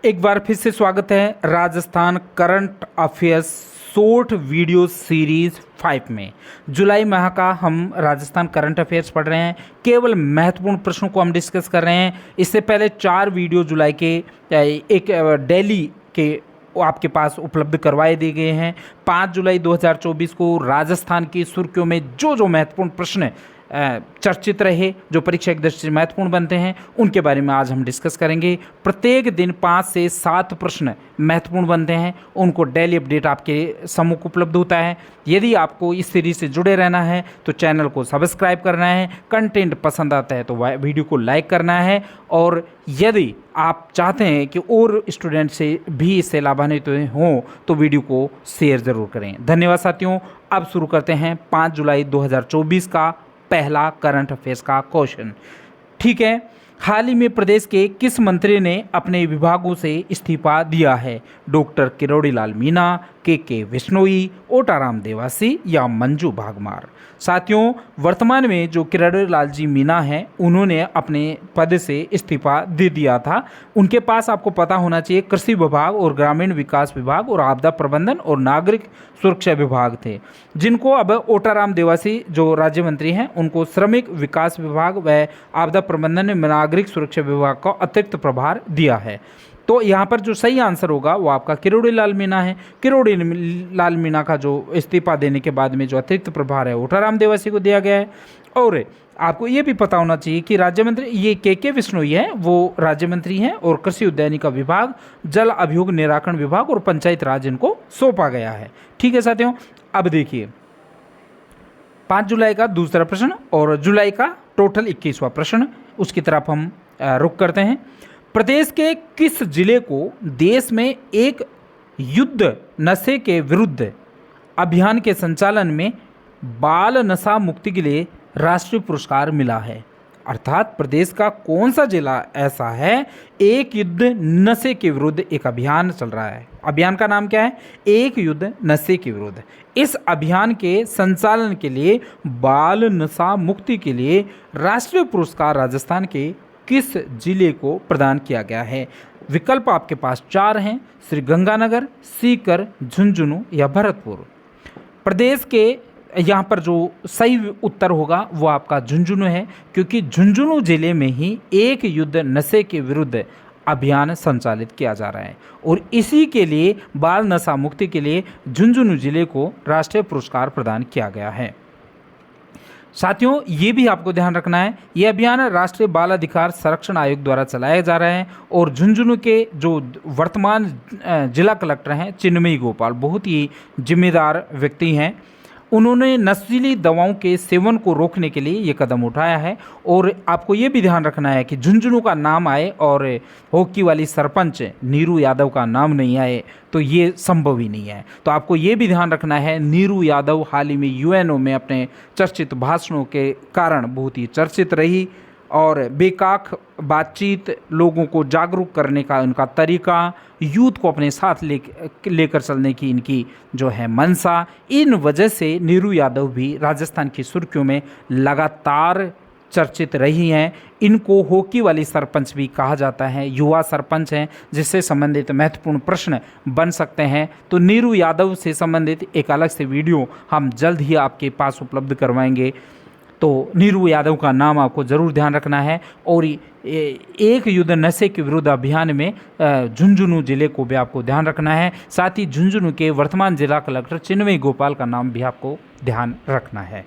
एक बार फिर से स्वागत है Rajasthan current affairs short video series 5 में। जुलाई माह का हम राजस्थान करंट अफेयर्स पढ़ रहे हैं। केवल महत्वपूर्ण प्रश्नों को हम डिस्कस कर रहे हैं। इससे पहले 4 वीडियो जुलाई के एक डेली के आपके पास उपलब्ध करवाए दिए गए हैं। 5 जुलाई 2024 को राजस्थान की सुर्खियों में जो महत्वपूर्ण प्रश्न चर्चित रहे, जो परीक्षा की दृष्टि से महत्वपूर्ण बनते हैं, उनके बारे में आज हम डिस्कस करेंगे। प्रत्येक दिन 5 से 7 प्रश्न महत्वपूर्ण बनते हैं, उनको डेली अपडेट आपके सम्मुख उपलब्ध होता है। यदि आपको इस सीरीज से जुड़े रहना है तो चैनल को सब्सक्राइब करना है, कंटेंट पसंद आता है तो वीडियो को लाइक करना है, और यदि आप चाहते हैं कि और स्टूडेंट से भी इससे लाभान्वित हों तो वीडियो को शेयर ज़रूर करें। धन्यवाद साथियों। अब शुरू करते हैं 5 जुलाई 2024 का पहला करंट अफेयर्स का क्वेश्चन। ठीक है, हाल ही में प्रदेश के किस मंत्री ने अपने विभागों से इस्तीफा दिया है? डॉक्टर किरोड़ी लाल मीणा, के विश्नोई, ओटाराम देवासी या मंजू भागमार? साथियों, वर्तमान में जो किरोड़ी लाल जी मीणा हैं, उन्होंने अपने पद से इस्तीफा दे दिया था। उनके पास आपको पता होना चाहिए कृषि विभाग और ग्रामीण विकास विभाग और आपदा प्रबंधन और नागरिक सुरक्षा विभाग थे, जिनको अब ओटाराम देवासी जो राज्य मंत्री हैं, उनको श्रमिक विकास विभाग व आपदा प्रबंधन में नागरिक सुरक्षा विभाग का अतिरिक्त प्रभार दिया है। तो यहाँ पर जो सही आंसर होगा वो आपका किरोड़ी लाल मीणा है। किरोड़ी लाल मीणा का जो इस्तीफा देने के बाद में जो अतिरिक्त प्रभार है ओटाराम देवासी को दिया गया है। और आपको ये भी पता होना चाहिए कि राज्य मंत्री ये के विश्नोई है, वो राज्य मंत्री हैं, और कृषि उद्यानिका विभाग, जल अभियोग निराकरण विभाग और पंचायत राज इनको सौंपा गया है। ठीक है साथियों, अब देखिए 5 जुलाई का दूसरा प्रश्न और जुलाई का टोटल 21वां प्रश्न, उसकी तरफ हम रुख करते हैं। प्रदेश के किस जिले को देश में एक युद्ध नशे के विरुद्ध अभियान के संचालन में बाल नशा मुक्ति के लिए राष्ट्रीय पुरस्कार मिला है? अर्थात प्रदेश का कौन सा जिला ऐसा है, एक युद्ध नशे के विरुद्ध एक अभियान चल रहा है। अभियान का नाम क्या है? एक युद्ध नशे के विरुद्ध। इस अभियान के संचालन के लिए बाल नशा मुक्ति के लिए राष्ट्रीय पुरस्कार राजस्थान के किस जिले को प्रदान किया गया है? विकल्प आपके पास 4 हैं: श्री गंगानगर, सीकर, झुंझुनू या भरतपुर। प्रदेश के यहाँ पर जो सही उत्तर होगा वो आपका झुंझुनू है, क्योंकि झुंझुनू जिले में ही एक युद्ध नशे के विरुद्ध अभियान संचालित किया जा रहा है, और इसी के लिए बाल नशा मुक्ति के लिए झुंझुनू जिले को राष्ट्रीय पुरस्कार प्रदान किया गया है। साथियों, ये भी आपको ध्यान रखना है, ये अभियान राष्ट्रीय बाल अधिकार संरक्षण आयोग द्वारा चलाया जा रहा है, और झुंझुनू के जो वर्तमान जिला कलेक्टर हैं चिन्मयी गोपाल, बहुत ही जिम्मेदार व्यक्ति हैं। उन्होंने नशीली दवाओं के सेवन को रोकने के लिए ये कदम उठाया है। और आपको ये भी ध्यान रखना है कि झुंझुनू का नाम आए और हॉकी वाली सरपंच नीरू यादव का नाम नहीं आए तो ये संभव ही नहीं है। तो आपको ये भी ध्यान रखना है, नीरू यादव हाल ही में यूएनओ में अपने चर्चित भाषणों के कारण बहुत ही चर्चित रही, और बेकाक बातचीत, लोगों को जागरूक करने का उनका तरीका, यूथ को अपने साथ लेकर चलने की इनकी जो है मंशा, इन वजह से नीरू यादव भी राजस्थान की सुर्खियों में लगातार चर्चित रही हैं। इनको हॉकी वाली सरपंच भी कहा जाता है, युवा सरपंच हैं, जिससे संबंधित महत्वपूर्ण प्रश्न बन सकते हैं। तो नीरू यादव से संबंधित एक अलग से वीडियो हम जल्द ही आपके पास उपलब्ध करवाएंगे। तो नीरू यादव का नाम आपको ज़रूर ध्यान रखना है। और एक युद्ध नशे के विरुद्ध अभियान में झुंझुनू जिले को भी आपको ध्यान रखना है। साथ ही झुंझुनू के वर्तमान जिला कलेक्टर चिन्मयी गोपाल का नाम भी आपको ध्यान रखना है।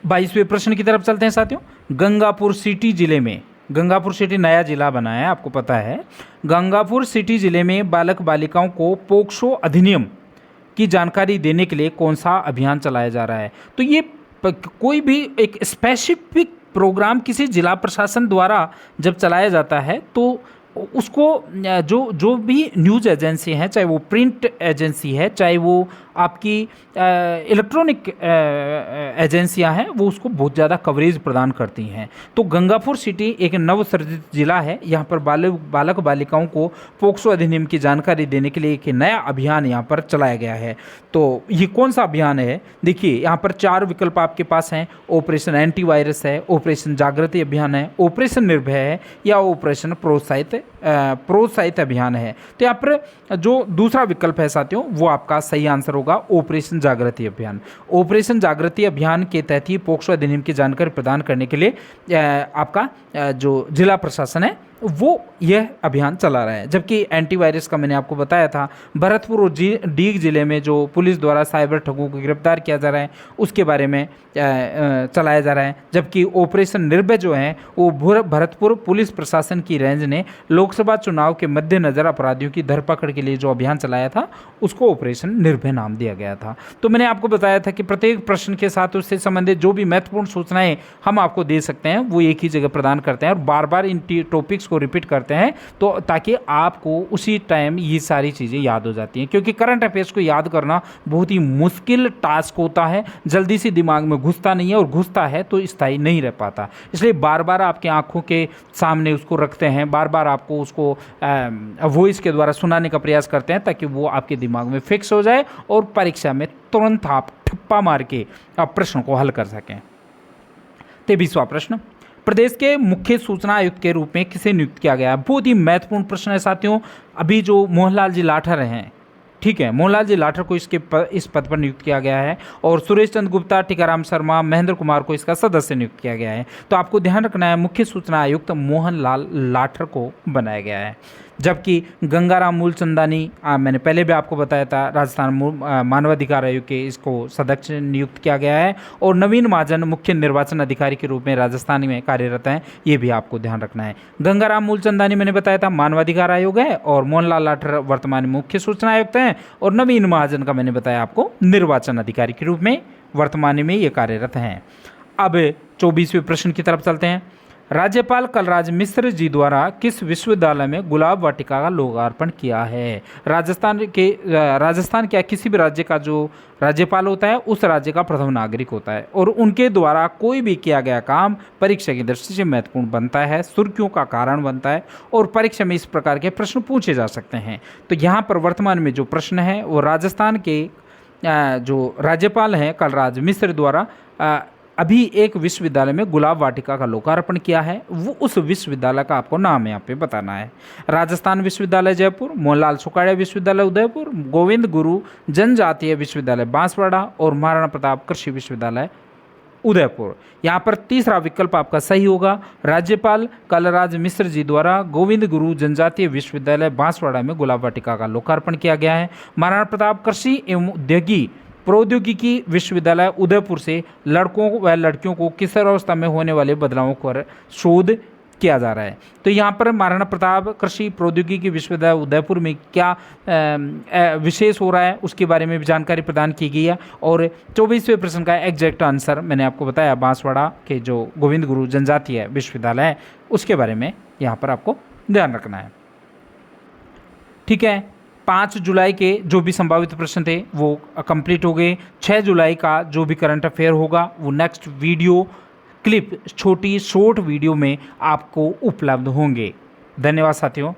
22वें प्रश्न की तरफ चलते हैं साथियों। गंगापुर सिटी जिले में, गंगापुर सिटी नया जिला बना है, आपको पता है। गंगापुर सिटी जिले में बालक बालिकाओं को पोक्सो अधिनियम की जानकारी देने के लिए कौन सा अभियान चलाया जा रहा है? तो ये कोई भी एक स्पेसिफिक प्रोग्राम किसी जिला प्रशासन द्वारा जब चलाया जाता है तो उसको जो भी न्यूज़ एजेंसी है, चाहे वो प्रिंट एजेंसी है, चाहे वो आपकी इलेक्ट्रॉनिक एजेंसियां हैं, वो उसको बहुत ज़्यादा कवरेज प्रदान करती हैं। तो गंगापुर सिटी एक नवसर्जित जिला है। यहाँ पर बालक बालिकाओं को पोक्सो अधिनियम की जानकारी देने के लिए एक नया अभियान यहाँ पर चलाया गया है। तो ये कौन सा अभियान है? देखिए, यहाँ पर 4 विकल्प आपके पास हैं। ऑपरेशन एंटीवायरस है, ऑपरेशन जागृति अभियान है, ऑपरेशन निर्भय है, या ऑपरेशन प्रोत्साहित प्रोत्साहित अभियान है। तो यहाँ पर जो दूसरा विकल्प है साथियों वो आपका सही आंसर होगा ऑपरेशन जागृति अभियान। ऑपरेशन जागृति अभियान के तहत ही पोक्सो अधिनियम की जानकारी प्रदान करने के लिए आपका जो जिला प्रशासन है वो यह अभियान चला रहा है। जबकि एंटीवायरस का मैंने आपको बताया था, भरतपुर और डीग जिले में जो पुलिस द्वारा साइबर ठगों को गिरफ्तार किया जा रहा है उसके बारे में चलाया जा रहा है। जबकि ऑपरेशन निर्भय जो है वो भरतपुर पुलिस प्रशासन की रेंज ने लोकसभा चुनाव के मद्देनजर अपराधियों की धरपकड़ के लिए जो अभियान चलाया था उसको ऑपरेशन निर्भय नाम दिया गया था। तो मैंने आपको बताया था कि प्रत्येक प्रश्न के साथ उससे संबंधित जो भी महत्वपूर्ण सूचनाएं हम आपको दे सकते हैं वो एक ही जगह प्रदान करते हैं और बार बार इन टॉपिक्स को रिपीट करते हैं, तो ताकि आपको उसी टाइम ये सारी चीज़ें याद हो जाती हैं। क्योंकि करंट अफेयर्स को याद करना बहुत ही मुश्किल टास्क होता है, जल्दी से दिमाग में घुसता नहीं है और घुसता है तो स्थायी नहीं रह पाता। इसलिए बार बार आपके आंखों के सामने उसको रखते हैं, बार बार आपको उसको वॉइस के द्वारा सुनाने का प्रयास करते हैं ताकि वो आपके दिमाग में फिक्स हो जाए और परीक्षा में तुरंत आप ठप्पा मार के आप प्रश्न को हल कर सकें। 23वां प्रश्न, प्रदेश के मुख्य सूचना आयुक्त के रूप में किसे नियुक्त किया गया है? बहुत ही महत्वपूर्ण प्रश्न है साथियों। अभी जो मोहनलाल जी लाठर हैं, ठीक है, मोहनलाल जी लाठर को इस पद पर नियुक्त किया गया है और सुरेश चंद्र गुप्ता, टीकाराम शर्मा, महेंद्र कुमार को इसका सदस्य नियुक्त किया गया है। तो आपको ध्यान रखना है मुख्य सूचना आयुक्त मोहनलाल लाठर को बनाया गया है। जबकि गंगाराम मूलचंदानी, मैंने पहले भी आपको बताया था, राजस्थान मानवाधिकार आयोग के इसको सदस्य नियुक्त किया गया है और नवीन महाजन मुख्य निर्वाचन अधिकारी के रूप में राजस्थान में कार्यरत हैं। ये भी आपको ध्यान रखना है। गंगाराम मूलचंदानी मैंने बताया था मानवाधिकार आयोग है और मोहनलाल लाठर वर्तमान मुख्य सूचना आयुक्त हैं और नवीन महाजन का मैंने बताया आपको निर्वाचन अधिकारी के रूप में वर्तमान में ये कार्यरत हैं। अब 24वें प्रश्न की तरफ चलते हैं। राज्यपाल कलराज मिश्र जी द्वारा किस विश्वविद्यालय में गुलाब वाटिका का लोकार्पण किया है? राजस्थान क्या किसी भी राज्य का जो राज्यपाल होता है उस राज्य का प्रथम नागरिक होता है और उनके द्वारा कोई भी किया गया काम परीक्षा की दृष्टि से महत्वपूर्ण बनता है, सुर्खियों का कारण बनता है और परीक्षा में इस प्रकार के प्रश्न पूछे जा सकते हैं। तो यहाँ पर वर्तमान में जो प्रश्न है वो राजस्थान के जो राज्यपाल हैं कलराज मिश्र द्वारा अभी एक विश्वविद्यालय में गुलाब वाटिका का लोकार्पण किया है, वो उस विश्वविद्यालय का आपको नाम यहाँ पे बताना है। राजस्थान विश्वविद्यालय जयपुर, मोहनलाल सुखाड़िया विश्वविद्यालय उदयपुर, गोविंद गुरु जनजातीय विश्वविद्यालय बांसवाड़ा और महाराणा प्रताप कृषि विश्वविद्यालय उदयपुर। यहाँ पर तीसरा विकल्प आपका सही होगा। राज्यपाल कलराज मिश्र जी द्वारा गोविंद गुरु जनजातीय विश्वविद्यालय बांसवाड़ा में गुलाब वाटिका का लोकार्पण किया गया है। महाराणा प्रताप कृषि एवं प्रौद्योगिकी विश्वविद्यालय उदयपुर से लड़कों व लड़कियों को किशोरावस्था में होने वाले बदलावों पर शोध किया जा रहा है। तो यहाँ पर महाराणा प्रताप कृषि प्रौद्योगिकी विश्वविद्यालय उदयपुर में क्या विशेष हो रहा है उसके बारे में भी जानकारी प्रदान की गई है। और 24वें प्रश्न का एग्जैक्ट आंसर मैंने आपको बताया, बांसवाड़ा के जो गोविंद गुरु जनजातीय विश्वविद्यालय है उसके बारे में यहाँ पर आपको ध्यान रखना है। ठीक है, 5 जुलाई के जो भी संभावित प्रश्न थे वो कंप्लीट हो गए। 6 जुलाई का जो भी करंट अफेयर होगा वो नेक्स्ट वीडियो क्लिप, छोटी शॉर्ट वीडियो में आपको उपलब्ध होंगे। धन्यवाद साथियों।